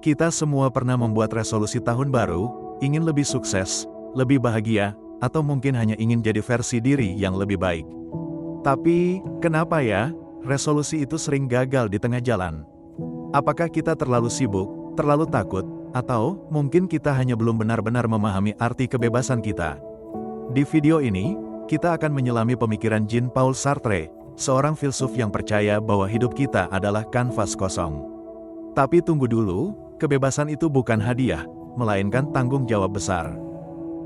Kita semua pernah membuat resolusi tahun baru, ingin lebih sukses, lebih bahagia, atau mungkin hanya ingin jadi versi diri yang lebih baik. Tapi, kenapa ya, resolusi itu sering gagal di tengah jalan? Apakah kita terlalu sibuk, terlalu takut, atau mungkin kita hanya belum benar-benar memahami arti kebebasan kita? Di video ini, kita akan menyelami pemikiran Jean-Paul Sartre, seorang filsuf yang percaya bahwa hidup kita adalah kanvas kosong. Tapi tunggu dulu, kebebasan itu bukan hadiah, melainkan tanggung jawab besar.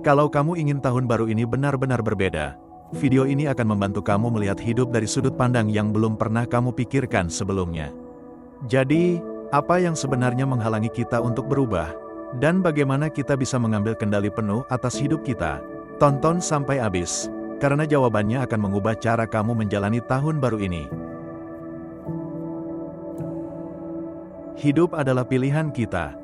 Kalau kamu ingin tahun baru ini benar-benar berbeda, video ini akan membantu kamu melihat hidup dari sudut pandang yang belum pernah kamu pikirkan sebelumnya. Jadi, apa yang sebenarnya menghalangi kita untuk berubah? Dan bagaimana kita bisa mengambil kendali penuh atas hidup kita? Tonton sampai habis, karena jawabannya akan mengubah cara kamu menjalani tahun baru ini. Hidup adalah pilihan kita.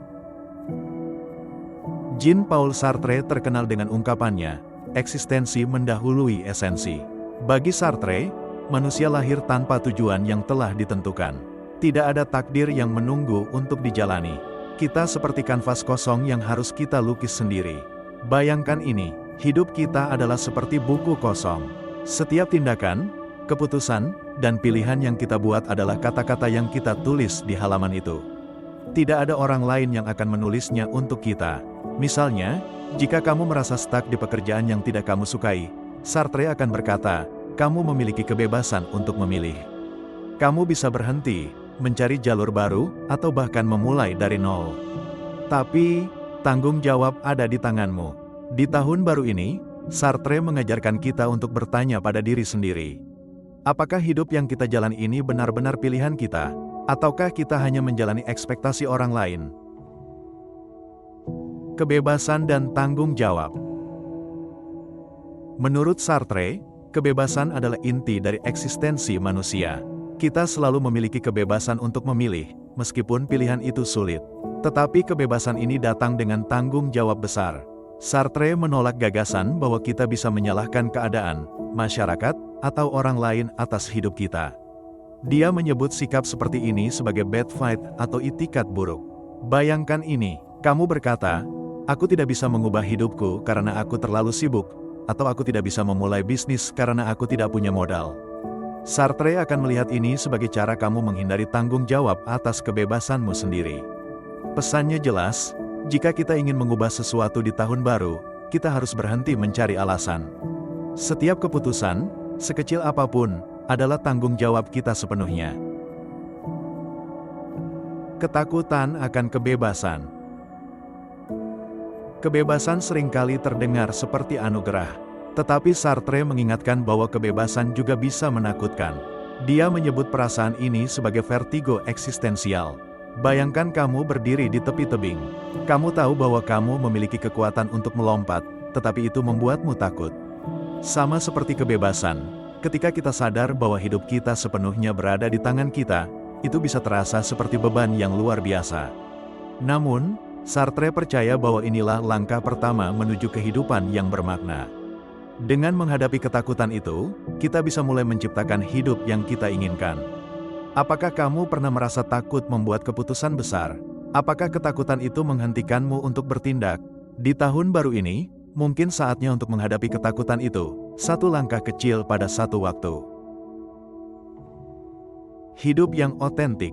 Jean-Paul Sartre terkenal dengan ungkapannya, eksistensi mendahului esensi. Bagi Sartre, manusia lahir tanpa tujuan yang telah ditentukan. Tidak ada takdir yang menunggu untuk dijalani. Kita seperti kanvas kosong yang harus kita lukis sendiri. Bayangkan ini, hidup kita adalah seperti buku kosong. Setiap tindakan, keputusan, dan pilihan yang kita buat adalah kata-kata yang kita tulis di halaman itu. Tidak ada orang lain yang akan menulisnya untuk kita. Misalnya, jika kamu merasa stuck di pekerjaan yang tidak kamu sukai, Sartre akan berkata, kamu memiliki kebebasan untuk memilih. Kamu bisa berhenti, mencari jalur baru, atau bahkan memulai dari nol. Tapi, tanggung jawab ada di tanganmu. Di tahun baru ini, Sartre mengajarkan kita untuk bertanya pada diri sendiri. Apakah hidup yang kita jalani ini benar-benar pilihan kita? Ataukah kita hanya menjalani ekspektasi orang lain? Kebebasan dan tanggung jawab. Menurut Sartre, kebebasan adalah inti dari eksistensi manusia. Kita selalu memiliki kebebasan untuk memilih, meskipun pilihan itu sulit. Tetapi kebebasan ini datang dengan tanggung jawab besar. Sartre menolak gagasan bahwa kita bisa menyalahkan keadaan, masyarakat, atau orang lain atas hidup kita. Dia menyebut sikap seperti ini sebagai bad fight atau itikat buruk. Bayangkan ini, kamu berkata, aku tidak bisa mengubah hidupku karena aku terlalu sibuk, atau aku tidak bisa memulai bisnis karena aku tidak punya modal. Sartre akan melihat ini sebagai cara kamu menghindari tanggung jawab atas kebebasanmu sendiri. Pesannya jelas, jika kita ingin mengubah sesuatu di tahun baru, kita harus berhenti mencari alasan. Setiap keputusan, sekecil apapun, adalah tanggung jawab kita sepenuhnya. Ketakutan akan kebebasan. Kebebasan seringkali terdengar seperti anugerah. Tetapi Sartre mengingatkan bahwa kebebasan juga bisa menakutkan. Dia menyebut perasaan ini sebagai vertigo eksistensial. Bayangkan kamu berdiri di tepi tebing. Kamu tahu bahwa kamu memiliki kekuatan untuk melompat, tetapi itu membuatmu takut. Sama seperti kebebasan, ketika kita sadar bahwa hidup kita sepenuhnya berada di tangan kita, itu bisa terasa seperti beban yang luar biasa. Namun, Sartre percaya bahwa inilah langkah pertama menuju kehidupan yang bermakna. Dengan menghadapi ketakutan itu, kita bisa mulai menciptakan hidup yang kita inginkan. Apakah kamu pernah merasa takut membuat keputusan besar? Apakah ketakutan itu menghentikanmu untuk bertindak? Di tahun baru ini, mungkin saatnya untuk menghadapi ketakutan itu, satu langkah kecil pada satu waktu. Hidup yang otentik.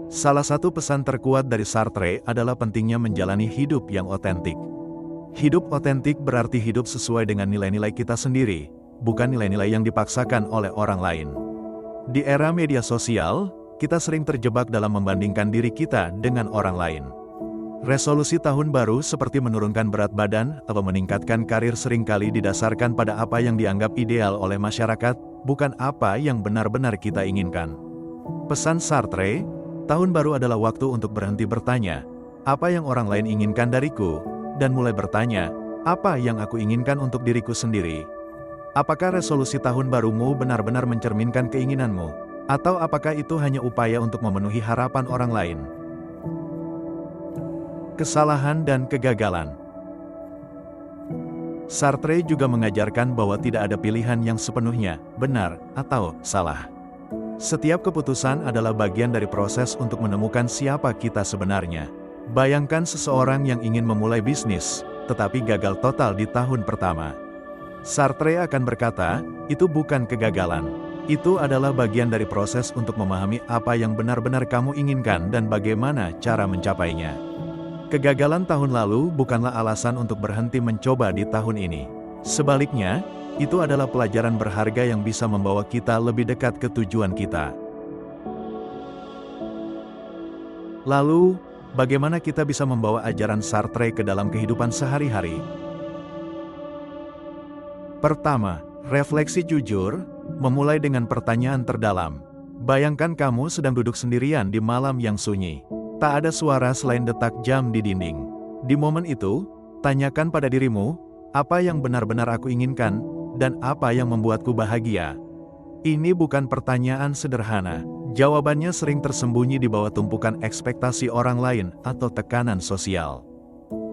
Salah satu pesan terkuat dari Sartre adalah pentingnya menjalani hidup yang otentik. Hidup otentik berarti hidup sesuai dengan nilai-nilai kita sendiri, bukan nilai-nilai yang dipaksakan oleh orang lain. Di era media sosial, kita sering terjebak dalam membandingkan diri kita dengan orang lain. Resolusi tahun baru seperti menurunkan berat badan atau meningkatkan karir seringkali didasarkan pada apa yang dianggap ideal oleh masyarakat, bukan apa yang benar-benar kita inginkan. Pesan Sartre, tahun baru adalah waktu untuk berhenti bertanya, apa yang orang lain inginkan dariku, dan mulai bertanya, apa yang aku inginkan untuk diriku sendiri. Apakah resolusi tahun barumu benar-benar mencerminkan keinginanmu, atau apakah itu hanya upaya untuk memenuhi harapan orang lain? Kesalahan dan kegagalan. Sartre juga mengajarkan bahwa tidak ada pilihan yang sepenuhnya benar atau salah. Setiap keputusan adalah bagian dari proses untuk menemukan siapa kita sebenarnya. Bayangkan seseorang yang ingin memulai bisnis, tetapi gagal total di tahun pertama. Sartre akan berkata, itu bukan kegagalan. Itu adalah bagian dari proses untuk memahami apa yang benar-benar kamu inginkan dan bagaimana cara mencapainya. Kegagalan tahun lalu bukanlah alasan untuk berhenti mencoba di tahun ini. Sebaliknya, itu adalah pelajaran berharga yang bisa membawa kita lebih dekat ke tujuan kita. Lalu, bagaimana kita bisa membawa ajaran Sartre ke dalam kehidupan sehari-hari? Pertama, refleksi jujur, memulai dengan pertanyaan terdalam. Bayangkan kamu sedang duduk sendirian di malam yang sunyi. Tak ada suara selain detak jam di dinding. Di momen itu, tanyakan pada dirimu, apa yang benar-benar aku inginkan, dan apa yang membuatku bahagia? Ini bukan pertanyaan sederhana. Jawabannya sering tersembunyi di bawah tumpukan ekspektasi orang lain atau tekanan sosial.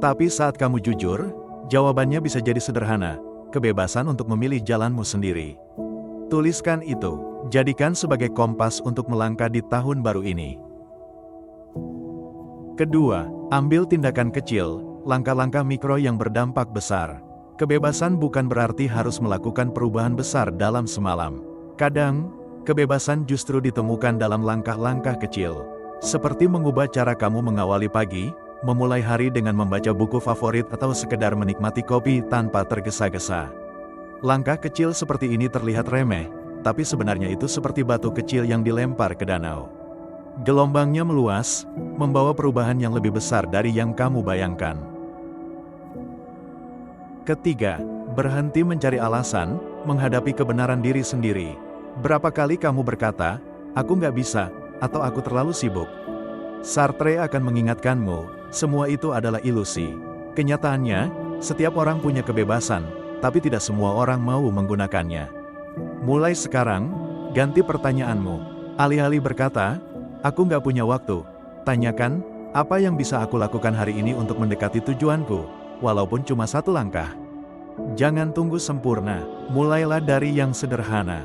Tapi saat kamu jujur, jawabannya bisa jadi sederhana. Kebebasan untuk memilih jalanmu sendiri. Tuliskan itu, jadikan sebagai kompas untuk melangkah di tahun baru ini. Kedua, ambil tindakan kecil, langkah-langkah mikro yang berdampak besar. Kebebasan bukan berarti harus melakukan perubahan besar dalam semalam. Kadang, kebebasan justru ditemukan dalam langkah-langkah kecil. Seperti mengubah cara kamu mengawali pagi, memulai hari dengan membaca buku favorit atau sekedar menikmati kopi tanpa tergesa-gesa. Langkah kecil seperti ini terlihat remeh, tapi sebenarnya itu seperti batu kecil yang dilempar ke danau. Gelombangnya meluas, membawa perubahan yang lebih besar dari yang kamu bayangkan. Ketiga, berhenti mencari alasan, menghadapi kebenaran diri sendiri. Berapa kali kamu berkata, aku nggak bisa, atau aku terlalu sibuk? Sartre akan mengingatkanmu, semua itu adalah ilusi. Kenyataannya, setiap orang punya kebebasan, tapi tidak semua orang mau menggunakannya. Mulai sekarang, ganti pertanyaanmu. Alih-alih berkata, aku nggak punya waktu, tanyakan, apa yang bisa aku lakukan hari ini untuk mendekati tujuanku, walaupun cuma satu langkah. Jangan tunggu sempurna, mulailah dari yang sederhana.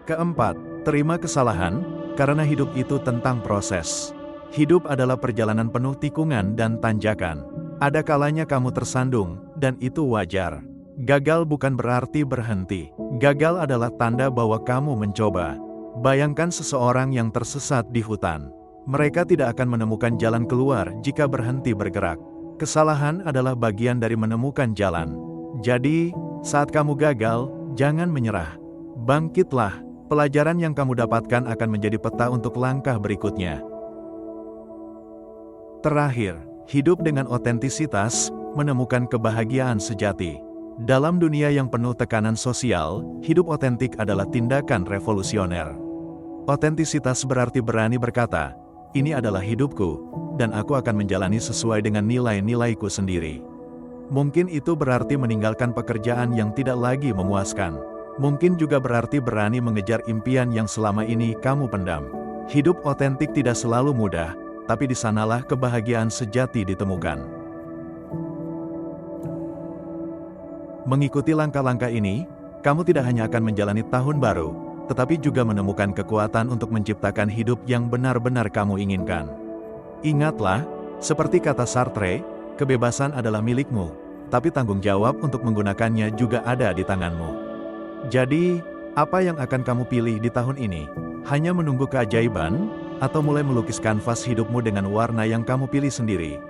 Keempat, terima kesalahan, karena hidup itu tentang proses. Hidup adalah perjalanan penuh tikungan dan tanjakan. Ada kalanya kamu tersandung, dan itu wajar. Gagal bukan berarti berhenti. Gagal adalah tanda bahwa kamu mencoba. Bayangkan seseorang yang tersesat di hutan. Mereka tidak akan menemukan jalan keluar jika berhenti bergerak. Kesalahan adalah bagian dari menemukan jalan. Jadi, saat kamu gagal, jangan menyerah. Bangkitlah. Pelajaran yang kamu dapatkan akan menjadi peta untuk langkah berikutnya. Terakhir, hidup dengan otentisitas, menemukan kebahagiaan sejati. Dalam dunia yang penuh tekanan sosial, hidup otentik adalah tindakan revolusioner. Otentisitas berarti berani berkata, ini adalah hidupku, dan aku akan menjalani sesuai dengan nilai-nilaiku sendiri. Mungkin itu berarti meninggalkan pekerjaan yang tidak lagi memuaskan. Mungkin juga berarti berani mengejar impian yang selama ini kamu pendam. Hidup otentik tidak selalu mudah, tapi di sanalah kebahagiaan sejati ditemukan. Mengikuti langkah-langkah ini, kamu tidak hanya akan menjalani tahun baru, tetapi juga menemukan kekuatan untuk menciptakan hidup yang benar-benar kamu inginkan. Ingatlah, seperti kata Sartre, kebebasan adalah milikmu, tapi tanggung jawab untuk menggunakannya juga ada di tanganmu. Jadi, apa yang akan kamu pilih di tahun ini? Hanya menunggu keajaiban, atau mulai melukis kanvas hidupmu dengan warna yang kamu pilih sendiri?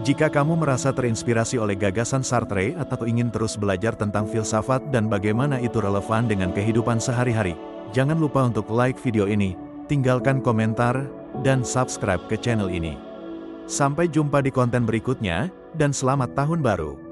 Jika kamu merasa terinspirasi oleh gagasan Sartre atau ingin terus belajar tentang filsafat dan bagaimana itu relevan dengan kehidupan sehari-hari, jangan lupa untuk like video ini, tinggalkan komentar, dan subscribe ke channel ini. Sampai jumpa di konten berikutnya, dan selamat tahun baru!